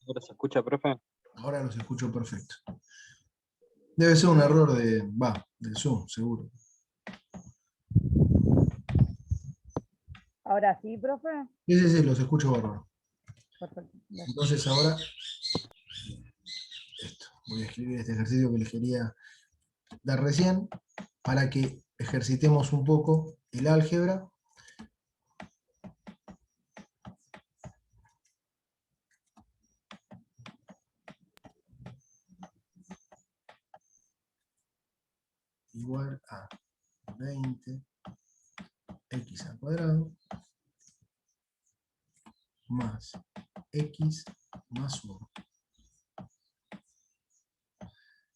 ¿Ahora se escucha, profe? Ahora los escucho perfecto. Debe ser un error del Zoom, seguro. Ahora sí, profe. Sí, los escucho bárbaro. Perfecto. Entonces ahora, voy a escribir este ejercicio que les quería dar recién, para que ejercitemos un poco el álgebra. Igual a 20 x al cuadrado más x más 1.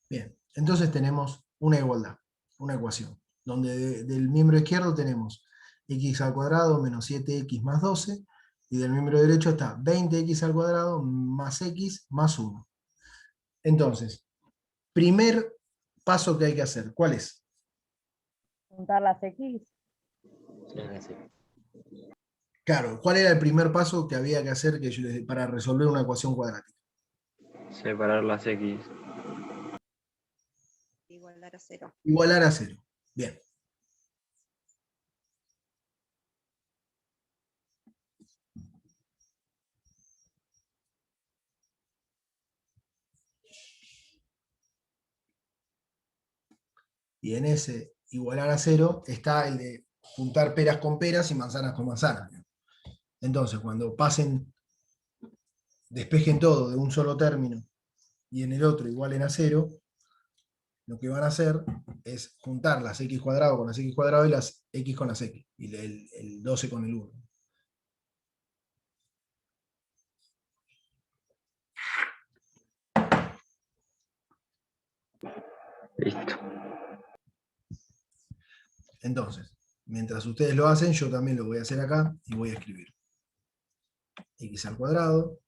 Bien, entonces tenemos una igualdad, una ecuación, donde del miembro izquierdo tenemos x al cuadrado menos 7x más 12, y del miembro derecho está 20x al cuadrado más x más 1. Entonces, primer paso que hay que hacer, ¿cuál es? Juntar las X. Claro, ¿cuál era el primer paso que había que hacer para resolver una ecuación cuadrática? Separar las X. Igualar a 0. Igualar a 0. Bien. Y en ese igualar a 0 está el de juntar peras con peras y manzanas con manzanas. Entonces, cuando despejen todo de un solo término y en el otro igualen a 0, lo que van a hacer es juntar las x cuadrado con las x cuadrado y las x con las x, y el 12 con el 1. Listo. Entonces, mientras ustedes lo hacen, yo también lo voy a hacer acá y voy a escribir x al cuadrado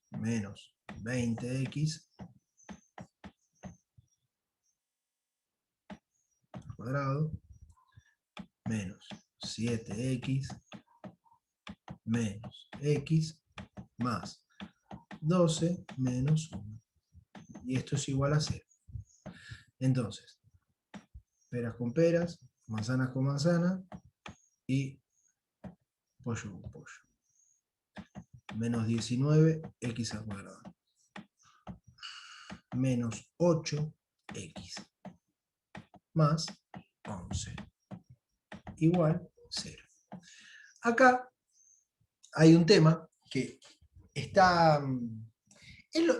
menos 20x al cuadrado menos 7x menos x más 12 menos 1. Y esto es igual a 0. Entonces, peras con peras, manzanas con manzana y pollo con pollo. Menos 19x al cuadrado. Menos 8x más 11. Igual 0. Acá hay un tema que está...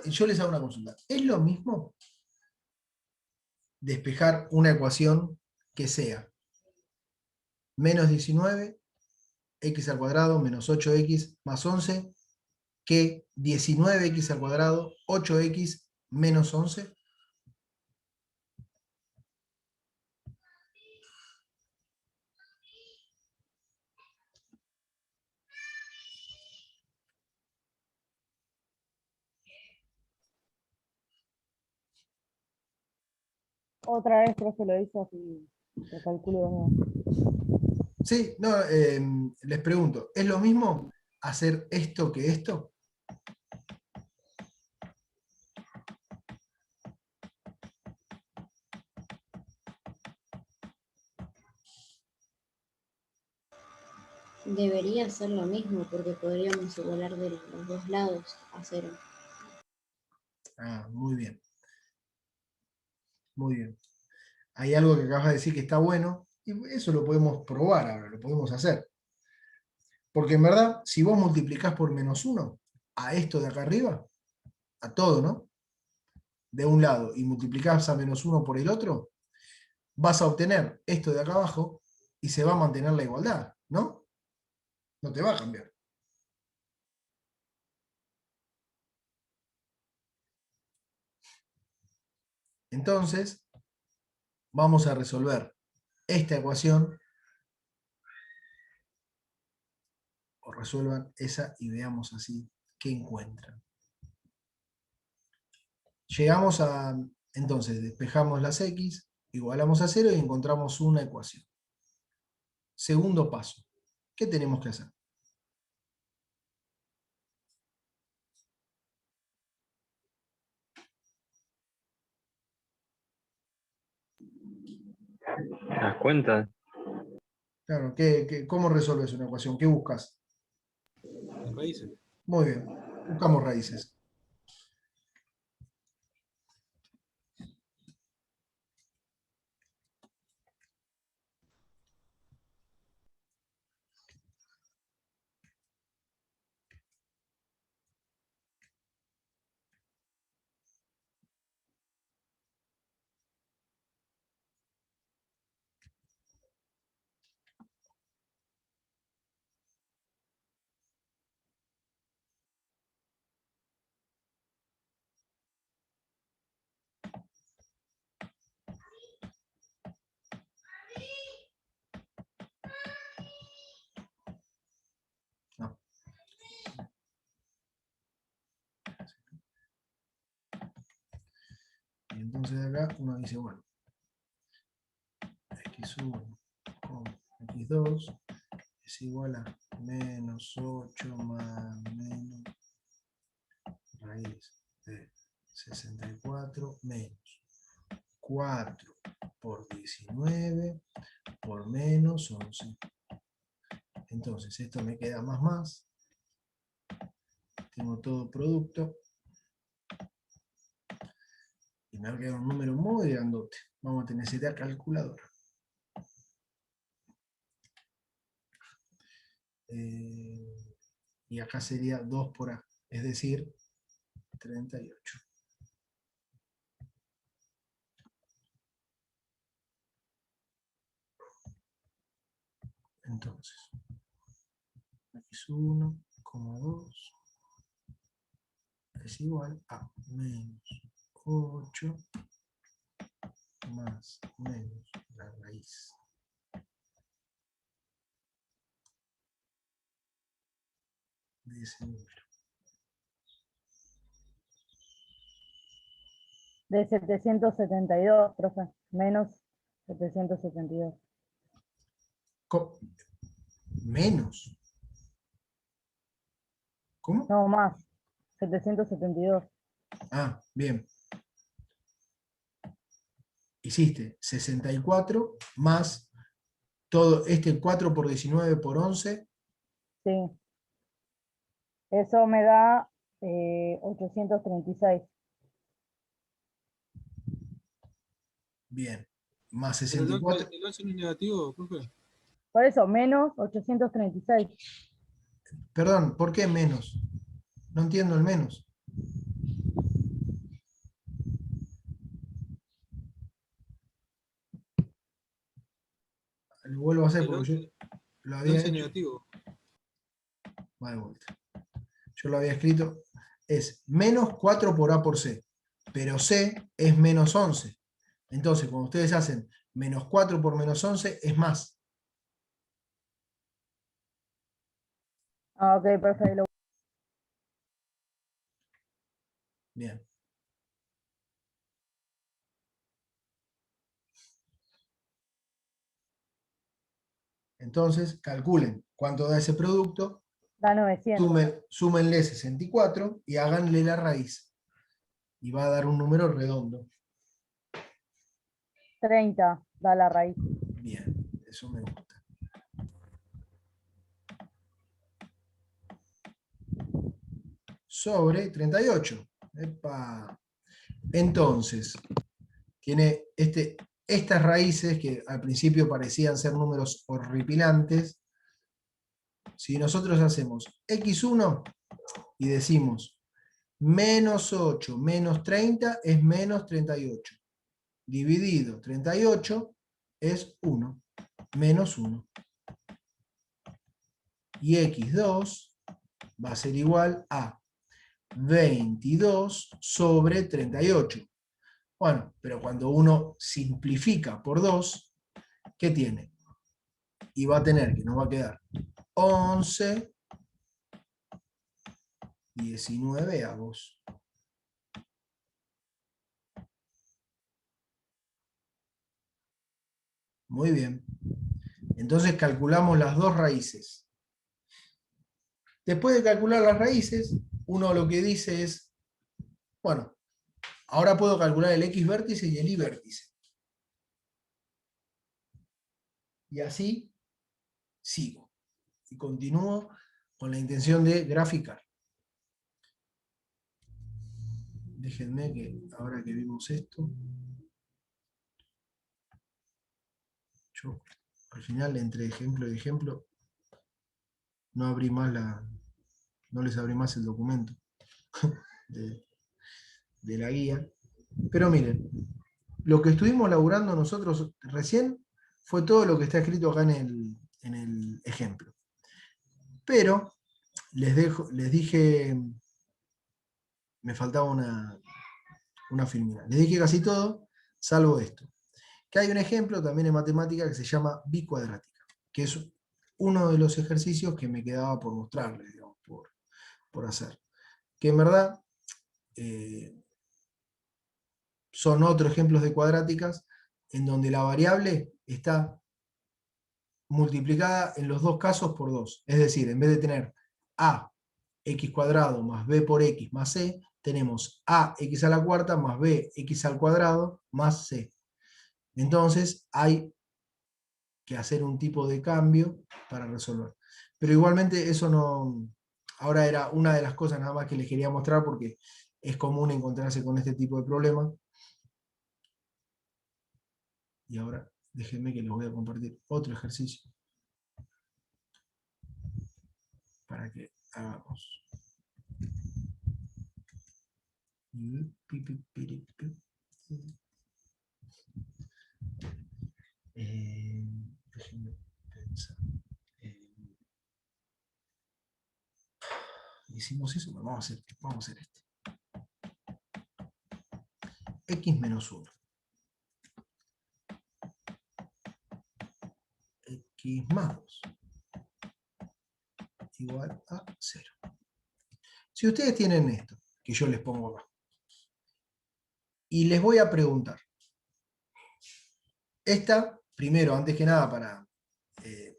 yo les hago una consulta. ¿Es lo mismo despejar una ecuación que sea menos 19 x al cuadrado menos 8x más 11 que 19x al cuadrado 8x menos 11? Otra vez, profe, lo hizo así. Lo calculo de nuevo. Sí, no, les pregunto, ¿es lo mismo hacer esto que esto? Debería ser lo mismo porque podríamos igualar de los dos lados a 0. Ah, muy bien. Muy bien. Hay algo que acabas de decir que está bueno, y eso lo podemos probar ahora, lo podemos hacer. Porque en verdad, si vos multiplicás por menos 1 a esto de acá arriba, a todo, ¿no? De un lado, y multiplicás a menos 1 por el otro, vas a obtener esto de acá abajo y se va a mantener la igualdad, ¿no? No te va a cambiar. Entonces, vamos a resolver esta ecuación, o resuelvan esa y veamos así qué encuentran. Llegamos a, entonces, despejamos las x, igualamos a 0 y encontramos una ecuación. Segundo paso, ¿qué tenemos que hacer? Las cuentas. Claro, ¿cómo resolves una ecuación? ¿Qué buscas? Las raíces. Muy bien, buscamos raíces. No. Y entonces acá uno dice, bueno, x1 con x2 es igual a menos 8 más menos raíz de 64 menos 4 por 19 por menos 11. Entonces esto me queda más. Tengo todo producto. Y me va a quedar un número muy grandote. Vamos a tener que necesitar calculadora. Y acá sería 2 por A, es decir, 38. Entonces, x1, 2 es igual a menos 8 más menos la raíz de ese número. De 772, profe. Menos 772. Menos. ¿Cómo? No, más. 772. Ah, bien. Hiciste 64 más todo este 4 por 19 por 11. Sí. Eso me da 836. Bien. Más Pero 64. el 11 no es negativo, profe. Por eso, menos 836. Perdón, ¿por qué menos? No entiendo el menos. Lo vuelvo a hacer El porque 11, yo lo el había 11 es hecho. negativo. Va de vuelta. Yo lo había escrito. Es menos 4 por A por C. Pero C es menos 11. Entonces, cuando ustedes hacen menos 4 por menos 11, es más. Ah, ok, perfecto. Bien. Entonces, calculen cuánto da ese producto, Da 900. súmenle 64 y háganle la raíz. Y va a dar un número redondo. 30 da la raíz. Bien, eso me gusta. Sobre 38. Epa. Entonces, tiene estas raíces que al principio parecían ser números horripilantes. Si nosotros hacemos x1 y decimos menos 8 menos 30 es menos 38. Dividido 38 es 1, menos 1. Y x2 va a ser igual a 22 sobre 38. Bueno, pero cuando uno simplifica por 2, ¿qué tiene? Y va a tener que nos va a quedar 11 19avos. Muy bien. Entonces calculamos las dos raíces. Después de calcular las raíces, uno lo que dice es, bueno, ahora puedo calcular el x vértice y el y vértice. Y así sigo. Y continúo con la intención de graficar. Déjenme que, ahora que vimos esto, yo al final entre ejemplo y ejemplo no abrí más no les abrí más el documento de la guía. Pero miren, lo que estuvimos laburando nosotros recién fue todo lo que está escrito acá en el ejemplo. Pero les dije, me faltaba una filmina. Les dije casi todo, salvo esto. Que hay un ejemplo también en matemática que se llama bicuadrática, que es uno de los ejercicios que me quedaba por mostrarles, digamos, por hacer. Que en verdad son otros ejemplos de cuadráticas en donde la variable está multiplicada en los dos casos por 2. Es decir, en vez de tener a x cuadrado más b por x más c, tenemos a x a la cuarta más b x al cuadrado más c. Entonces hay que hacer un tipo de cambio para resolver. Pero igualmente eso no... Ahora era una de las cosas nada más que les quería mostrar porque es común encontrarse con este tipo de problemas. Y ahora déjenme que les voy a compartir otro ejercicio para que hagamos. Déjenme pensar. Hicimos eso, bueno, vamos a hacer este. X menos 1. X más 2. Igual a 0. Si ustedes tienen esto, que yo les pongo acá, y les voy a preguntar, esta, primero, antes que nada, para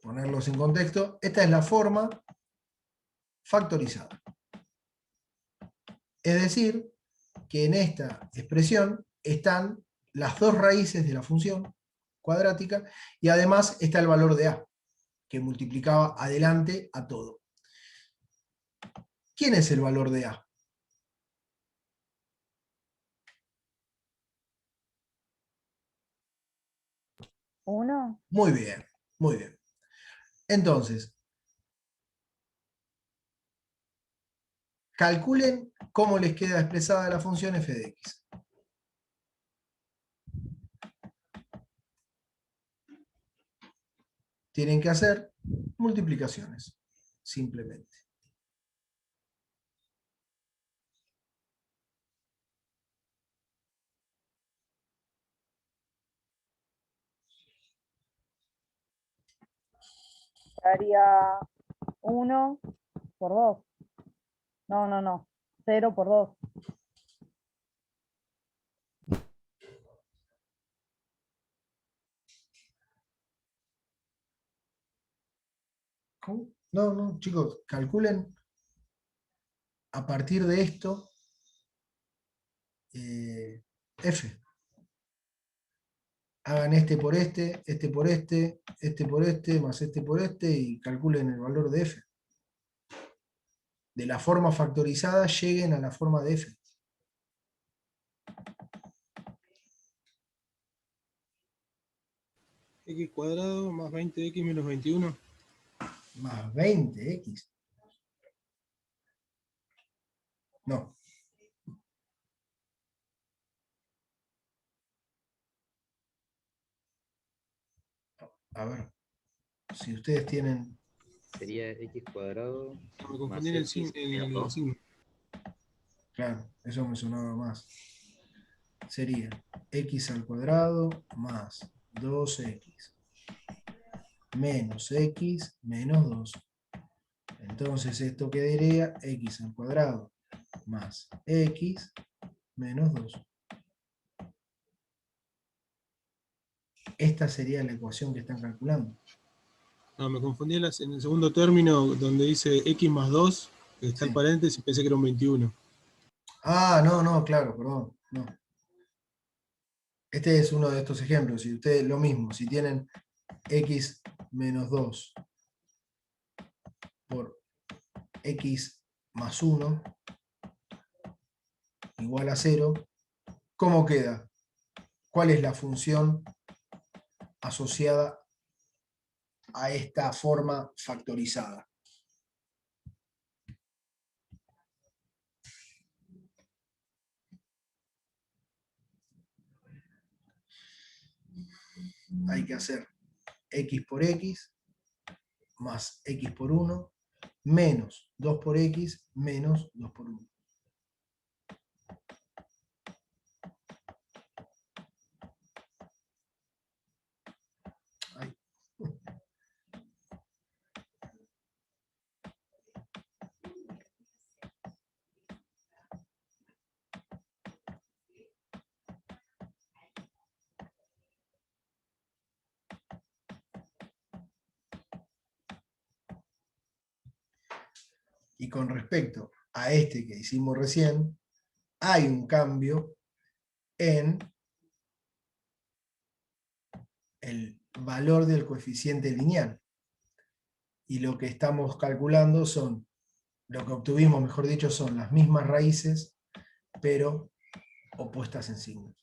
ponerlos en contexto, esta es la forma factorizada. Es decir, que en esta expresión están las dos raíces de la función cuadrática y además está el valor de a, que multiplicaba adelante a todo. ¿Quién es el valor de a? ¿1? Muy bien, muy bien. Entonces, calculen cómo les queda expresada la función f de x. Tienen que hacer multiplicaciones, simplemente. Daría 1 por 2. No. 0 por 2. ¿Cómo? No, chicos, calculen a partir de esto f. Hagan este por este, este por este, este por este, más este por este, y calculen el valor de f. De la forma factorizada lleguen a la forma de f. X cuadrado más 20x menos 21. Más 20x. No. A ver. Si ustedes tienen... Sería x cuadrado Me más confundí en el x menos signo. 2. Claro, eso me sonaba más. Sería x al cuadrado más 2x menos x menos 2. Entonces esto quedaría x al cuadrado más x menos 2. Esta sería la ecuación que están calculando. No, me confundí en el segundo término donde dice x más 2, que está el Sí. paréntesis, y pensé que era un 21. Ah, no, claro, perdón. No. Este es uno de estos ejemplos. Si ustedes lo mismo, si tienen x menos 2 por x más 1 igual a 0, ¿cómo queda? ¿Cuál es la función asociada a esta forma factorizada? Hay que hacer x por x más x por 1 menos 2 por x menos 2 por 1. Ay. Y con respecto a este que hicimos recién, hay un cambio en el valor del coeficiente lineal. Y lo que estamos calculando son, lo que obtuvimos, mejor dicho, son las mismas raíces, pero opuestas en signos.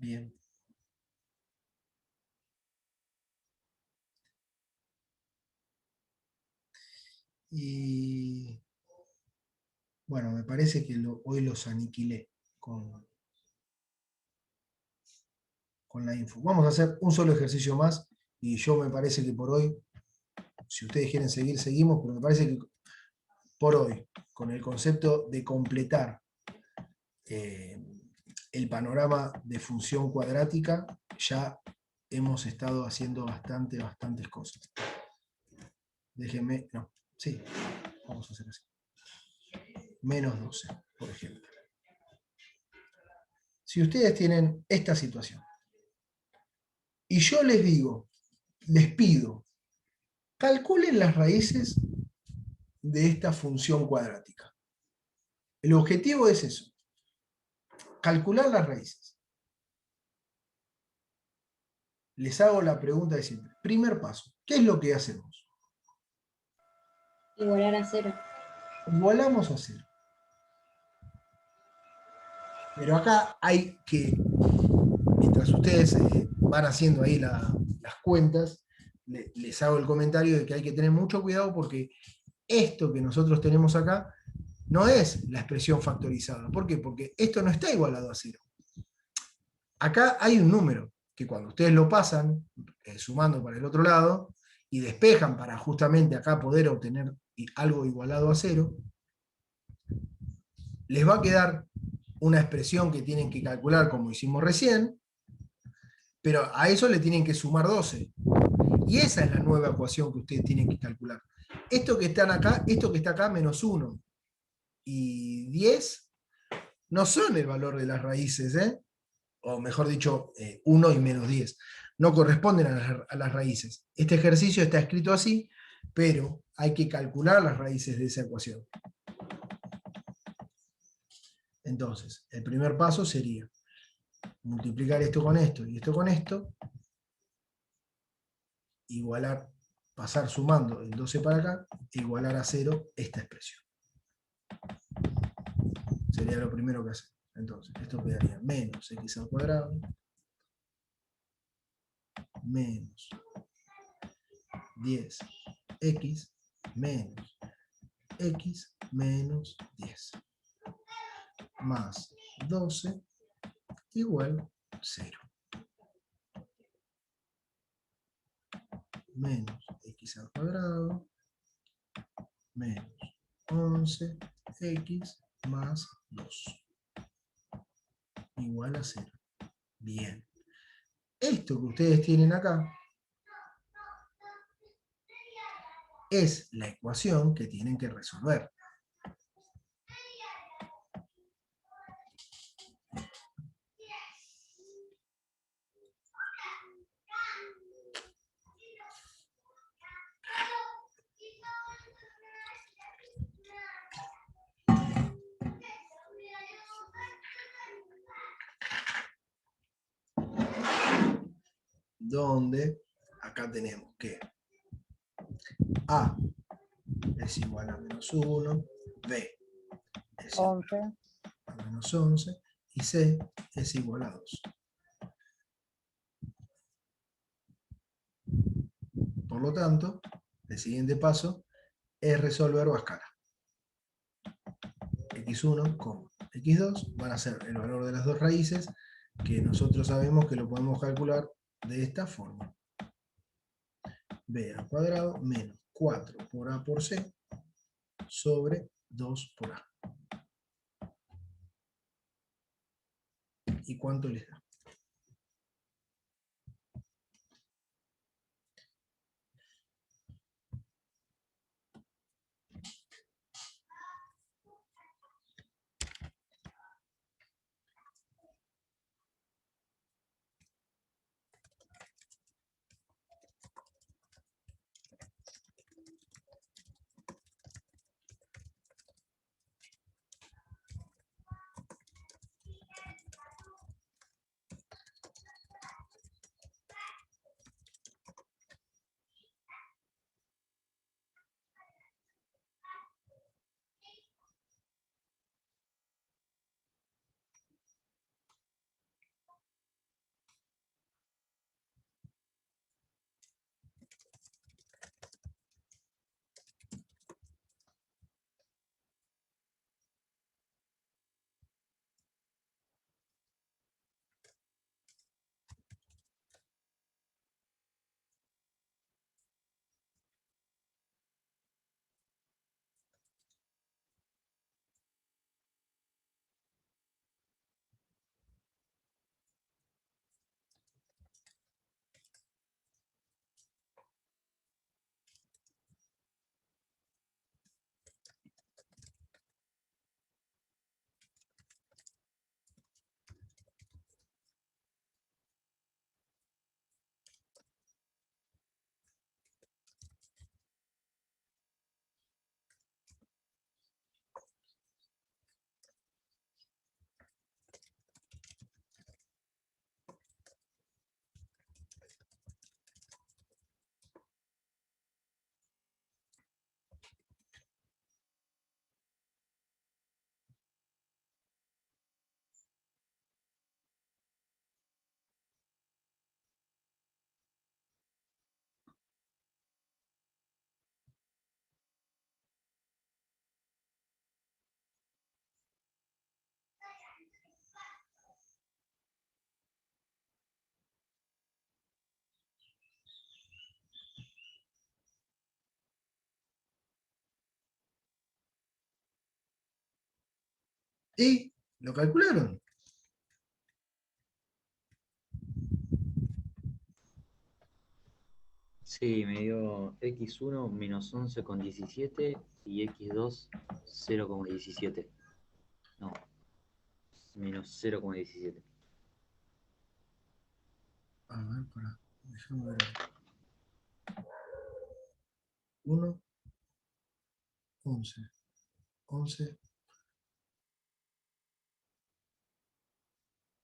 Bien. Y bueno, me parece que hoy los aniquilé con la info. Vamos a hacer un solo ejercicio más y yo me parece que por hoy, si ustedes quieren seguir, seguimos, pero me parece que por hoy, con el concepto de completar el panorama de función cuadrática, ya hemos estado haciendo bastantes cosas. Déjenme, no, sí, vamos a hacer así. Menos 12, por ejemplo. Si ustedes tienen esta situación, y yo les digo, les pido, calculen las raíces de esta función cuadrática. El objetivo es eso, calcular las raíces. Les hago la pregunta de siempre. Primer paso, ¿qué es lo que hacemos? Igualar a 0. Igualamos a 0. Pero acá hay que, mientras ustedes van haciendo ahí las cuentas, les hago el comentario de que hay que tener mucho cuidado porque esto que nosotros tenemos acá no es la expresión factorizada. ¿Por qué? Porque esto no está igualado a 0. Acá hay un número que cuando ustedes lo pasan, sumando para el otro lado, y despejan para justamente acá poder obtener algo igualado a 0, les va a quedar una expresión que tienen que calcular como hicimos recién, pero a eso le tienen que sumar 12. Y esa es la nueva ecuación que ustedes tienen que calcular. Esto que está acá, menos 1 y 10, no son el valor de las raíces, o mejor dicho, 1 y menos 10. No corresponden a las raíces. Este ejercicio está escrito así, pero hay que calcular las raíces de esa ecuación. Entonces, el primer paso sería multiplicar esto con esto y esto con esto, igualar, pasar sumando el 12 para acá, igualar a 0 esta expresión. Sería lo primero que hacemos. Entonces, esto quedaría menos x al cuadrado, menos 10x menos x menos 10 más 12 igual 0. Menos x al cuadrado menos 11x más 2 igual a 0. Bien. Esto que ustedes tienen acá es la ecuación que tienen que resolver. donde acá tenemos que A es igual a menos 1, B es igual 11. a menos 11 y C es igual a 2. Por lo tanto, el siguiente paso es resolver a escala. X1, X2 van a ser el valor de las dos raíces, que nosotros sabemos que lo podemos calcular de esta forma. B al cuadrado menos 4 por A por C sobre 2 por A. ¿Y cuánto les da? ¿Y lo calcularon? Sí, me dio X1 menos 11,17 y X2 0,17. No, menos 0,17. A ver, pará, déjame ver. 1, 11, 11,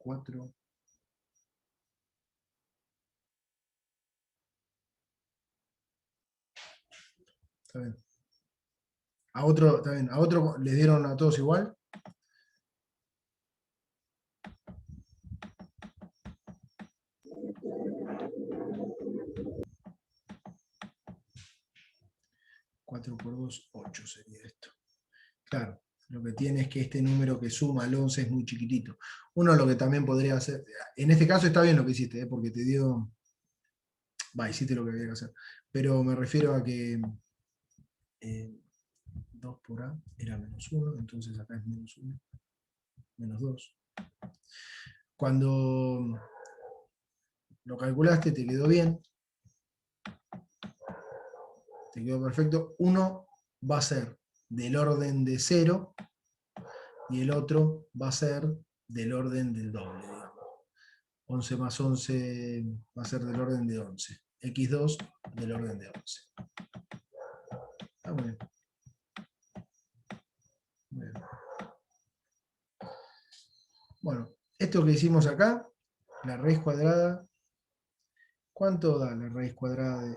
4, está bien. A otro, está bien, a otro les dieron a todos igual. Cuatro por 2, 8 sería esto. Claro, lo que tiene es que este número que suma al 11 es muy chiquitito. Uno lo que también podría hacer, en este caso está bien lo que hiciste, porque te dio, hiciste lo que había que hacer. Pero me refiero a que 2 por A era menos 1, entonces acá es menos 1, menos 2. Cuando lo calculaste te quedó bien, te quedó perfecto. Uno va a ser del orden de 0 y el otro va a ser del orden del doble, digamos. 11 más 11 va a ser del orden de 11. X2 del orden de 11. Está muy bien. Muy bien. Bueno, esto que hicimos acá, la raíz cuadrada ¿Cuánto da la raíz cuadrada de...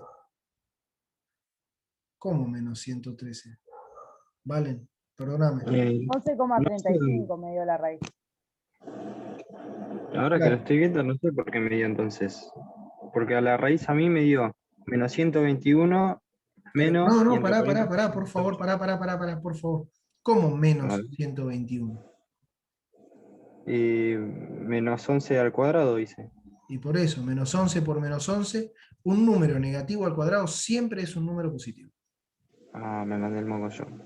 ¿Cómo menos 113? ¿Valen? Perdóname. No sé, 11,35 me dio la raíz. ahora que Claro. lo estoy viendo, no sé por qué me dio entonces. Porque a la raíz a mí me dio menos 121 Pero, menos no, y entre pará, paréntesis. por favor, pará, por favor. ¿Cómo menos Vale. 121? Y menos 11 al cuadrado, dice. Y por eso, menos 11 por menos 11, un número negativo al cuadrado siempre es un número positivo. Ah, me mandé el mogollón.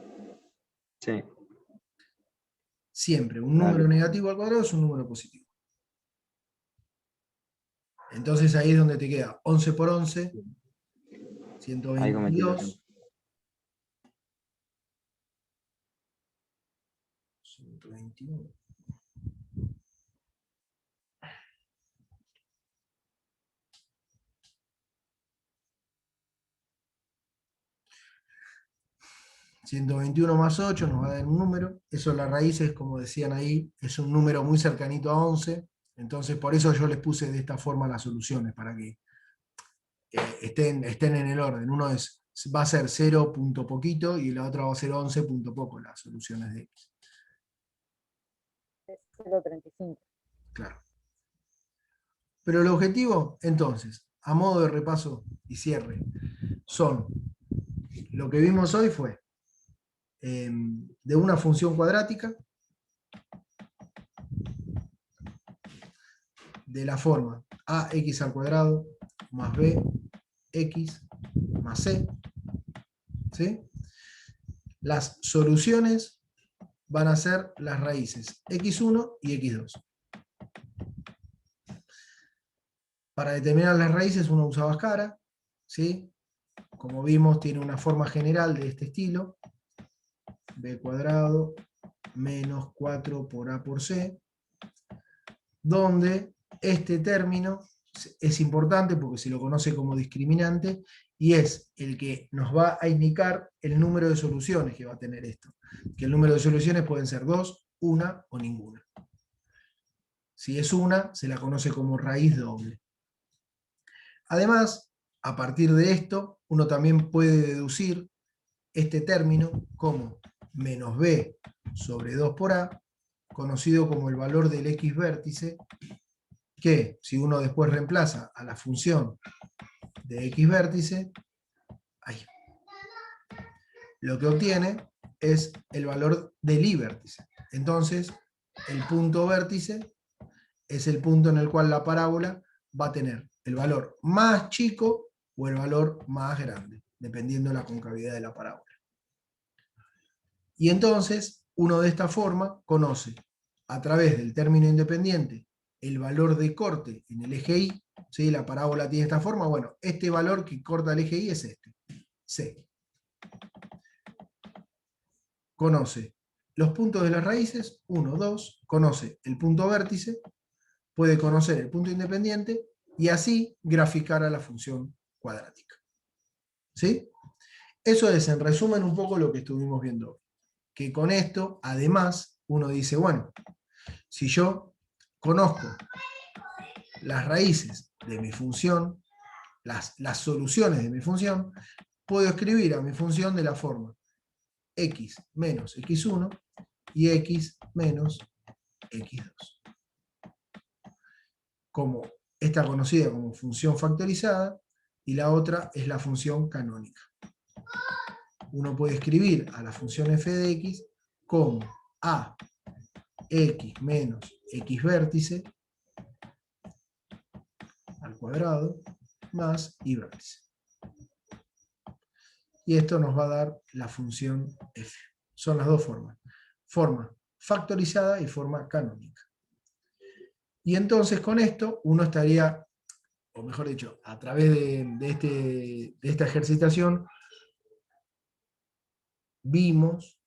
Sí, Siempre, un dale. número negativo al cuadrado es un número positivo. Entonces ahí es donde te queda 11 por 11, Ahí cometí el error. 122. 121. ...121 más 8 nos va a dar un número. Eso la raíz es, como decían ahí, es un número muy cercanito a 11. Entonces por eso yo les puse de esta forma las soluciones, para que estén en el orden. Uno va a ser 0 punto poquito y la otra va a ser 11 punto poco, las soluciones de X. 0,35. Claro. Pero el objetivo, entonces, a modo de repaso y cierre, son, lo que vimos hoy fue de una función cuadrática de la forma ax al cuadrado más bx más c. ¿Sí? Las soluciones van a ser las raíces x1 y x2. Para determinar las raíces uno usa Bhaskara, ¿sí? Como vimos, tiene una forma general de este estilo: b cuadrado menos 4 por a por c, donde este término es importante porque se lo conoce como discriminante y es el que nos va a indicar el número de soluciones que va a tener esto. Que el número de soluciones pueden ser 2, 1 o ninguna. Si es una, se la conoce como raíz doble. Además, a partir de esto, uno también puede deducir este término como menos b sobre 2 por a, conocido como el valor del x vértice, que si uno después reemplaza a la función de x vértice, ahí, lo que obtiene es el valor del y vértice. Entonces, el punto vértice es el punto en el cual la parábola va a tener el valor más chico o el valor más grande, dependiendo de la concavidad de la parábola. Y entonces, uno de esta forma conoce, a través del término independiente, el valor de corte en el eje Y. ¿Sí? La parábola tiene esta forma. Bueno, este valor que corta el eje Y es este, C. Conoce los puntos de las raíces, 1, 2, conoce el punto vértice, puede conocer el punto independiente y así graficar a la función cuadrática. ¿Sí? Eso es, en resumen, un poco lo que estuvimos viendo hoy. Que con esto, además, uno dice, bueno, si yo conozco las raíces de mi función, las soluciones de mi función, puedo escribir a mi función de la forma x menos x1 y x menos x2. Como esta conocida como función factorizada y la otra es la función canónica. Uno puede escribir a la función f de x como a x menos x vértice al cuadrado más y vértice. Y esto nos va a dar la función f. Son las dos formas. Forma factorizada y forma canónica. Y entonces con esto uno estaría, o mejor dicho, a través de esta ejercitación, vimos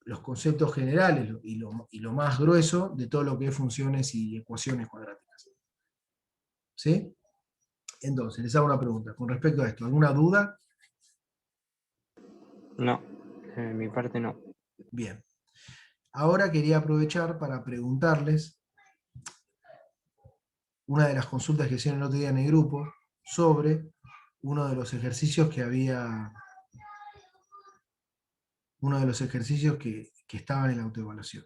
los conceptos generales y lo más grueso de todo lo que es funciones y ecuaciones cuadráticas. ¿Sí? Entonces, les hago una pregunta con respecto a esto. ¿Alguna duda? No, de mi parte no. Bien. Ahora quería aprovechar para preguntarles, una de las consultas que hicieron el otro día en el grupo sobre uno de los ejercicios que había, uno de los ejercicios que estaban en la autoevaluación.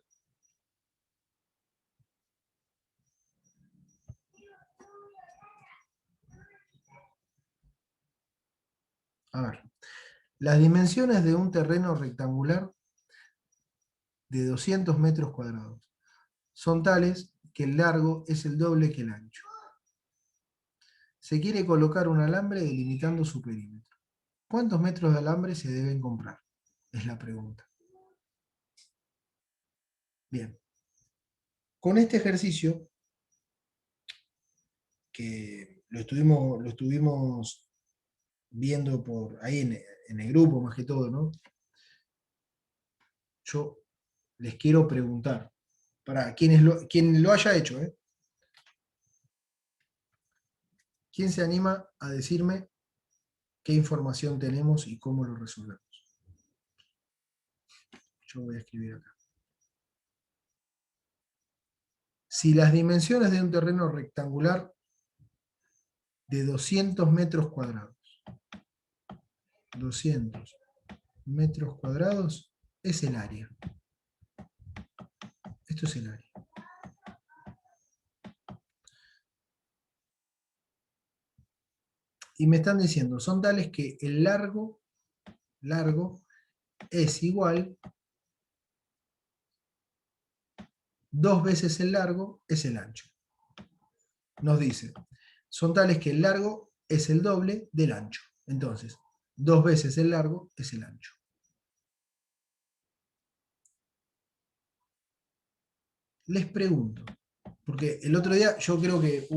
A ver, las dimensiones de un terreno rectangular de 200 metros cuadrados son tales que el largo es el doble que el ancho. Se quiere colocar un alambre delimitando su perímetro. ¿Cuántos metros de alambre se deben comprar? Es la pregunta. Bien. Con este ejercicio, que lo estuvimos viendo por ahí en el grupo más que todo, ¿no? Yo les quiero preguntar, para quien lo haya hecho, ¿eh? ¿Quién se anima a decirme qué información tenemos y cómo lo resolvemos? Yo voy a escribir acá. Si las dimensiones de un terreno rectangular de 200 metros cuadrados, 200 metros cuadrados es el área. Esto es el área. Y me están diciendo, son tales que el largo es igual, 2 veces el largo es el ancho. Nos dice, son tales que el largo es el doble del ancho. Entonces, 2 veces el largo es el ancho. Les pregunto, porque el otro día yo creo que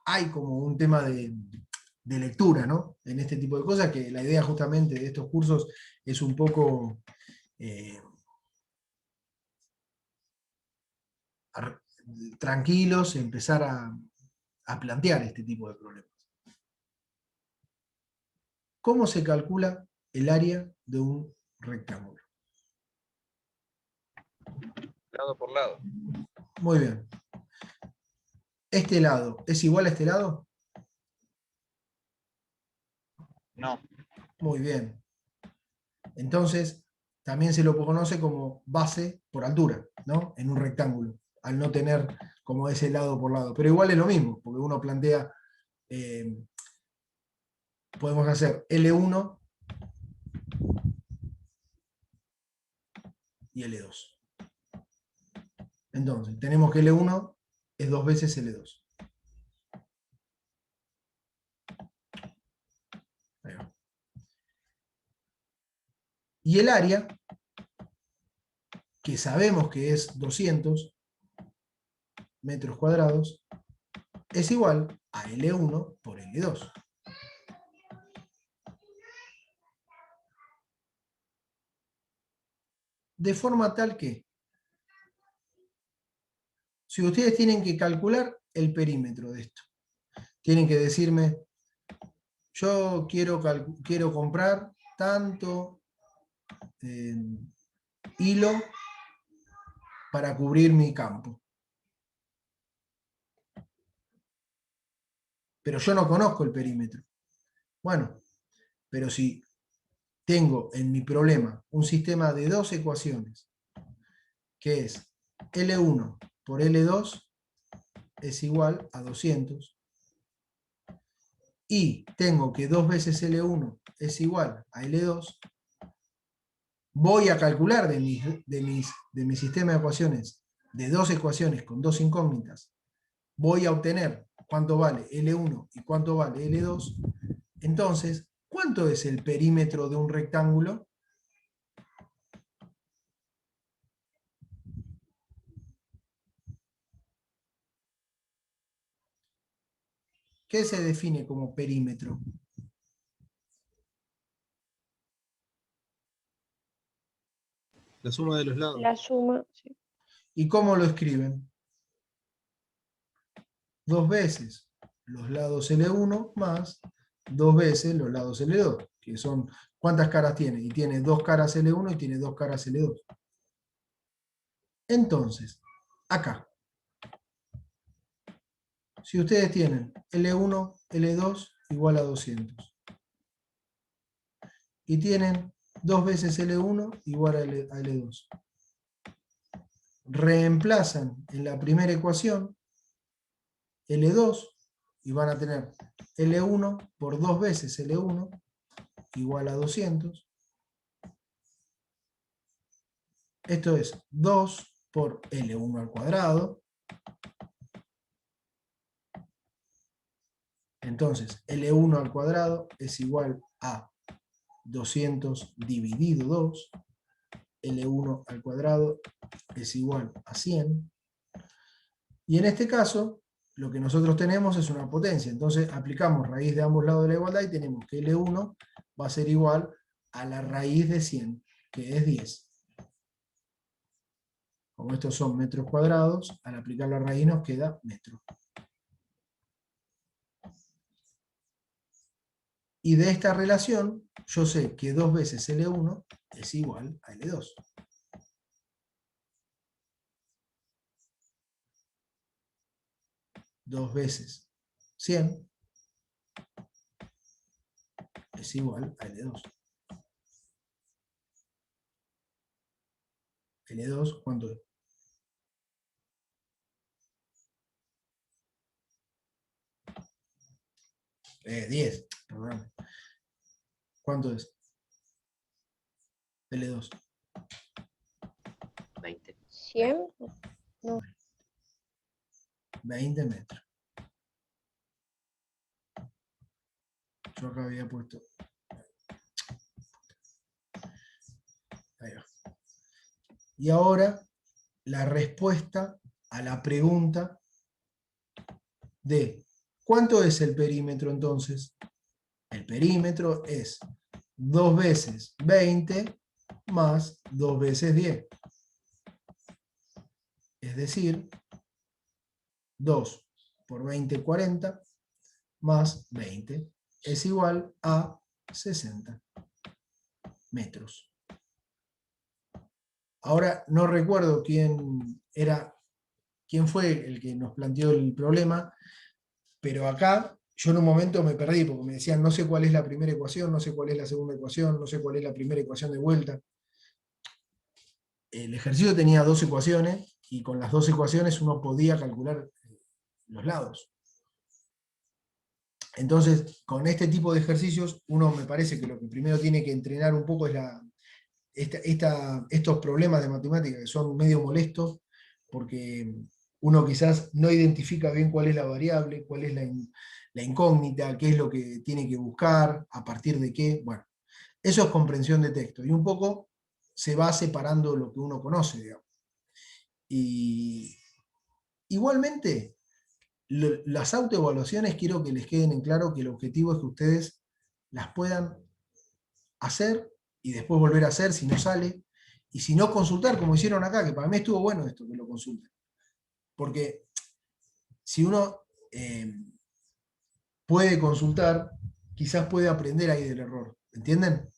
hay como un tema de lectura, ¿no? En este tipo de cosas, que la idea justamente de estos cursos es un poco tranquilos, empezar a plantear este tipo de problemas. ¿Cómo se calcula el área de un rectángulo? Lado por lado. Muy bien. ¿Este lado es igual a este lado? No. Muy bien. Entonces, también se lo conoce como base por altura, ¿no? En un rectángulo, al no tener como ese lado por lado. Pero igual es lo mismo, porque uno plantea, podemos hacer L1 y L2. Entonces, tenemos que L1 es 2 veces L2. Ahí va. Y el área, que sabemos que es 200 metros cuadrados, es igual a L1 por L2. De forma tal que, si ustedes tienen que calcular el perímetro de esto, tienen que decirme, yo quiero comprar tanto hilo para cubrir mi campo. Pero yo no conozco el perímetro. Bueno, pero si tengo en mi problema un sistema de 2 ecuaciones, que es L1 por L2 es igual a 200, y tengo que 2 veces L1 es igual a L2, voy a calcular de mi sistema de ecuaciones, de 2 ecuaciones con 2 incógnitas, voy a obtener cuánto vale L1 y cuánto vale L2. Entonces, ¿cuánto es el perímetro de un rectángulo? ¿Qué se define como perímetro? La suma de los lados. La suma, sí. ¿Y cómo lo escriben? 2 veces los lados L1 más 2 veces los lados L2, que son, ¿cuántas caras tiene? Y tiene 2 caras L1 y tiene 2 caras L2. Entonces, acá, Si ustedes tienen L1, L2 igual a 200, y tienen 2 veces L1 igual a L2, reemplazan en la primera ecuación L2 y van a tener L1 por 2 veces L1 igual a 200. Esto es 2 por L1 al cuadrado. Entonces, L1 al cuadrado es igual a 200 dividido 2. L1 al cuadrado es igual a 100. Y en este caso, lo que nosotros tenemos es una potencia. Entonces, aplicamos raíz de ambos lados de la igualdad y tenemos que L1 va a ser igual a la raíz de 100, que es 10. Como estos son metros cuadrados, al aplicar la raíz nos queda metro. Y de esta relación, yo sé que 2 veces L1 es igual a L2. Dos veces 100 es igual a L2. L2, ¿cuánto es? Eh, 10, perdón. ¿Cuánto es? L2. 20. 100. 20 metros. Yo acá había puesto. Ahí va. Y ahora la respuesta a la pregunta de ¿cuánto es el perímetro entonces? El perímetro es 2 veces 20 más 2 veces 10. Es decir, 2 por 20, 40, más 20 es igual a 60 metros. Ahora no recuerdo quién fue el que nos planteó el problema, pero acá yo en un momento me perdí porque me decían no sé cuál es la primera ecuación, no sé cuál es la segunda ecuación, no sé cuál es la primera ecuación de vuelta. El ejercicio tenía 2 ecuaciones y con las 2 ecuaciones uno podía calcular los lados. Entonces, con este tipo de ejercicios, uno me parece que lo que primero tiene que entrenar un poco es estos problemas de matemática que son medio molestos, porque uno quizás no identifica bien cuál es la variable, cuál es la incógnita, qué es lo que tiene que buscar, a partir de qué. Bueno, eso es comprensión de texto, y un poco se va separando lo que uno conoce, digamos. Y igualmente, las autoevaluaciones quiero que les queden en claro que el objetivo es que ustedes las puedan hacer y después volver a hacer si no sale, y si no consultar como hicieron acá, que para mí estuvo bueno esto, que lo consulten. Porque si uno puede consultar, quizás puede aprender ahí del error. ¿Entienden?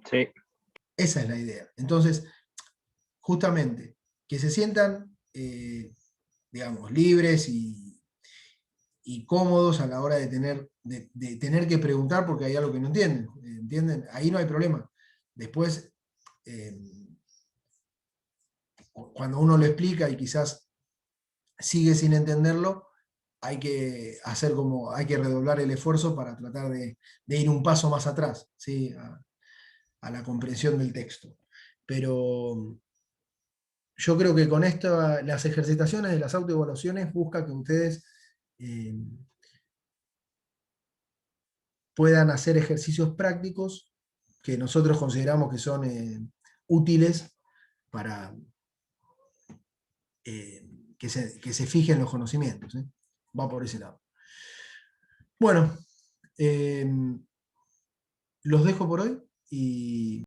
Sí. Esa es la idea. Entonces, justamente, que se sientan, digamos, libres y cómodos a la hora de tener que preguntar porque hay algo que no entienden. ¿Entienden? Ahí no hay problema. Después, cuando uno lo explica y quizás sigue sin entenderlo, hay que hay que redoblar el esfuerzo para tratar de ir un paso más atrás, ¿sí? a la comprensión del texto. Pero yo creo que con esto, las ejercitaciones de las autoevaluaciones busca que ustedes puedan hacer ejercicios prácticos que nosotros consideramos que son útiles para que se fijen los conocimientos. Va por ese lado. Bueno, los dejo por hoy y